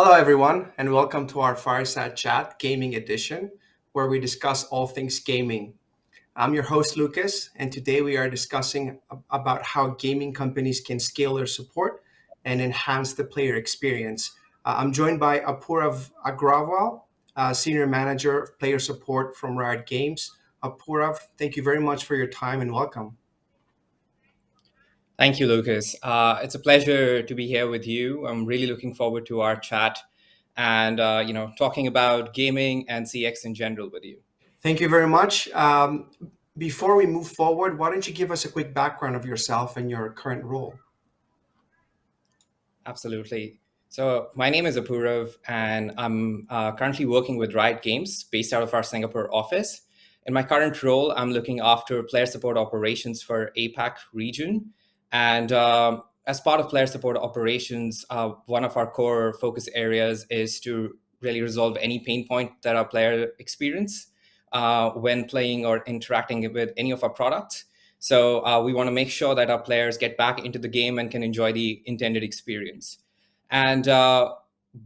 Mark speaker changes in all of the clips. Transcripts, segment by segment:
Speaker 1: Hello, everyone, and welcome to our Fireside Chat Gaming Edition, where we discuss all things gaming. I'm your host, Lucas, and today we are discussing about how gaming companies can scale their support and enhance the player experience. I'm joined by Apurav Agrawal, Senior Manager of Player Support from Riot Games. Apurav, thank you very much for your time and welcome.
Speaker 2: Thank you, Lucas. It's a pleasure to be here with you. I'm really looking forward to our chat and talking about gaming and CX in general with you.
Speaker 1: Thank you very much. Before we move forward, why don't you give us a quick background of yourself and your current role?
Speaker 2: Absolutely. So my name is Apurav, and I'm currently working with Riot Games, based out of our Singapore office. In my current role, I'm looking after player support operations for APAC region, and as part of player support operations, one of our core focus areas is to really resolve any pain point that our player experience when playing or interacting with any of our products. So we want to make sure that our players get back into the game and can enjoy the intended experience. And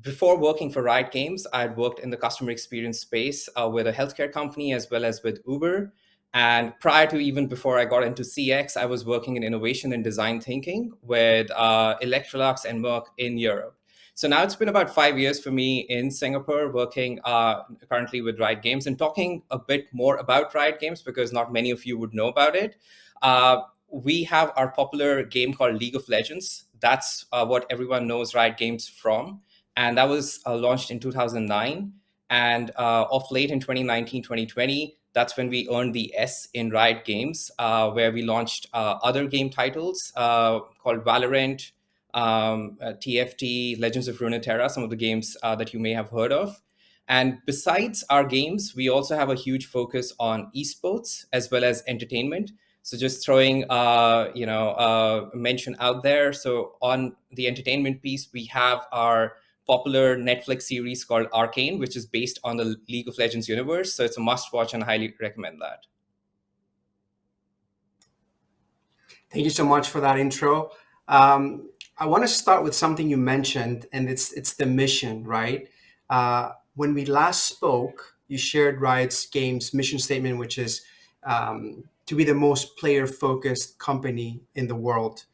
Speaker 2: before working for Riot Games, I'd worked in the customer experience space with a healthcare company as well as with Uber. And prior to even before I got into CX, I was working in innovation and design thinking with Electrolux and Merck in Europe. So now it's been about 5 years for me in Singapore, working currently with Riot Games and talking a bit more about Riot Games because not many of you would know about it. We have our popular game called League of Legends. That's what everyone knows Riot Games from. And that was launched in 2009. And of late in 2019, 2020, that's when we earned the S in Riot Games, where we launched other game titles called Valorant, TFT, Legends of Runeterra, some of the games that you may have heard of. And besides our games, we also have a huge focus on esports as well as entertainment. So just throwing, mention out there. So on the entertainment piece, we have our popular Netflix series called Arcane, which is based on the League of Legends universe. So it's a must watch and I highly recommend that.
Speaker 1: Thank you so much for that intro. I want to start with something you mentioned, and it's the mission, right? When we last spoke, you shared Riot's Games mission statement, which is to be the most player-focused company in the world.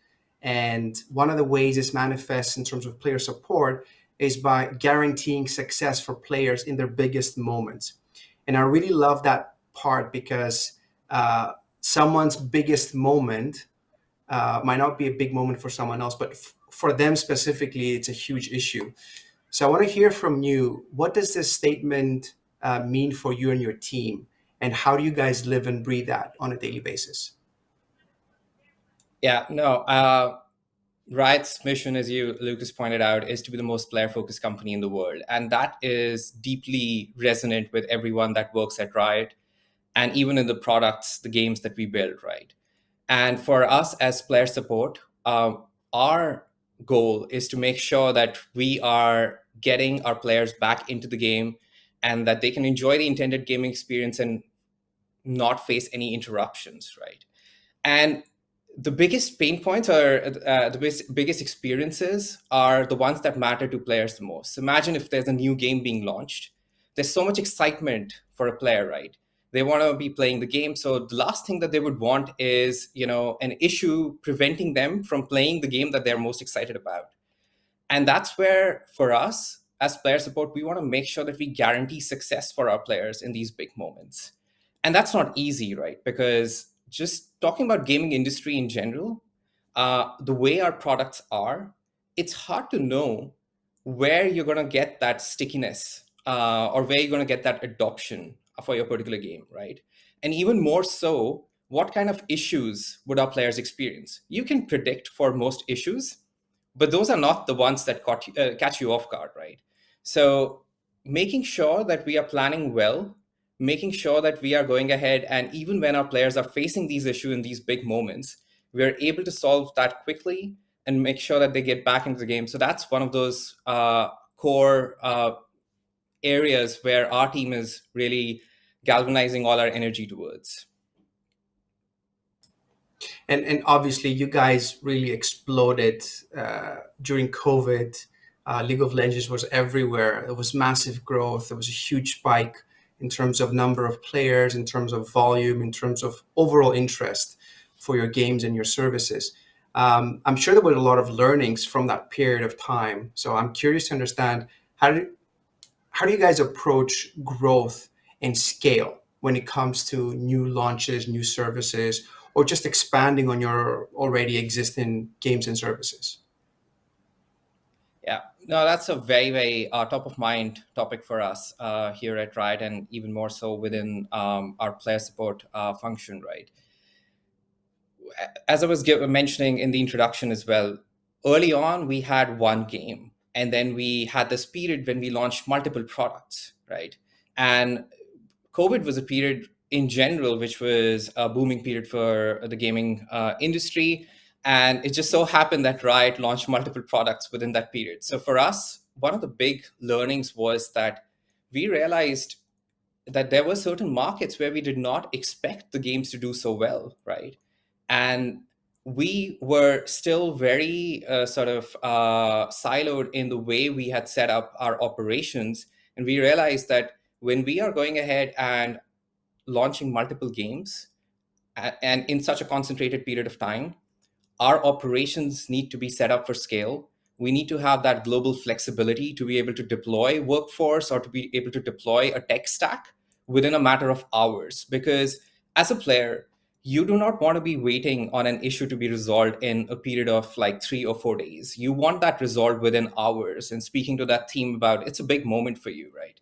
Speaker 1: And one of the ways this manifests in terms of player support is by guaranteeing success for players in their biggest moments. And I really love that part because someone's biggest moment might not be a big moment for someone else, but for them specifically, it's a huge issue. So I want to hear from you. What does this statement mean for you and your team? And how do you guys live and breathe that on a daily basis?
Speaker 2: Yeah, no. Riot's mission, as you, Lucas, pointed out, is to be the most player-focused company in the world. And that is deeply resonant with everyone that works at Riot and even in the products, the games that we build, right? And for us as player support, our goal is to make sure that we are getting our players back into the game and that they can enjoy the intended gaming experience and not face any interruptions, right? And the biggest pain points or biggest experiences are the ones that matter to players the most. Imagine if there's a new game being launched. There's so much excitement for a player, right? They want to be playing the game. So the last thing that they would want is, an issue preventing them from playing the game that they're most excited about. And that's where, for us, as player support, we want to make sure that we guarantee success for our players in these big moments. And that's not easy, right? Because just talking about gaming industry in general, the way our products are, it's hard to know where you're going to get that stickiness or where you're going to get that adoption for your particular game, right? And even more so, what kind of issues would our players experience? You can predict for most issues, but those are not the ones that catch you off guard, right? So making sure that we are planning well, making sure that we are going ahead, and even when our players are facing these issues in these big moments, we are able to solve that quickly and make sure that they get back into the game. So that's one of those core areas where our team is really galvanizing all our energy towards.
Speaker 1: And obviously, you guys really exploded during COVID. League of Legends was everywhere. There was massive growth. There was a huge spike in terms of number of players, in terms of volume, in terms of overall interest for your games and your services. I'm sure there were a lot of learnings from that period of time. So I'm curious to understand how do how do you guys approach growth and scale when it comes to new launches, new services, or just expanding on your already existing games and services?
Speaker 2: Yeah, no, that's a very, very top of mind topic for us here at Riot, and even more so within our player support function, right? As I was mentioning in the introduction as well, early on we had one game, and then we had this period when we launched multiple products, right? And COVID was a period in general which was a booming period for the gaming industry. And it just so happened that Riot launched multiple products within that period. So for us, one of the big learnings was that we realized that there were certain markets where we did not expect the games to do so well, right? And we were still very siloed in the way we had set up our operations. And we realized that when we are going ahead and launching multiple games and in such a concentrated period of time, our operations need to be set up for scale. We need to have that global flexibility to be able to deploy workforce or to be able to deploy a tech stack within a matter of hours. Because as a player, you do not want to be waiting on an issue to be resolved in a period of like 3 or 4 days. You want that resolved within hours. And speaking to that theme about it's a big moment for you, right?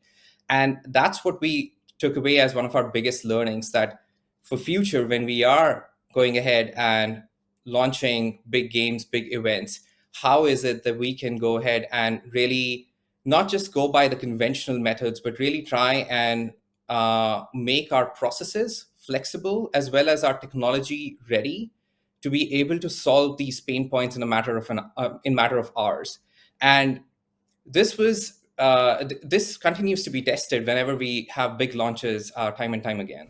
Speaker 2: And that's what we took away as one of our biggest learnings, that for future, when we are going ahead and launching big games, big events, how is it that we can go ahead and really not just go by the conventional methods, but really try and make our processes flexible as well as our technology ready to be able to solve these pain points in a matter of in matter of hours. And this continues to be tested whenever we have big launches time and time again.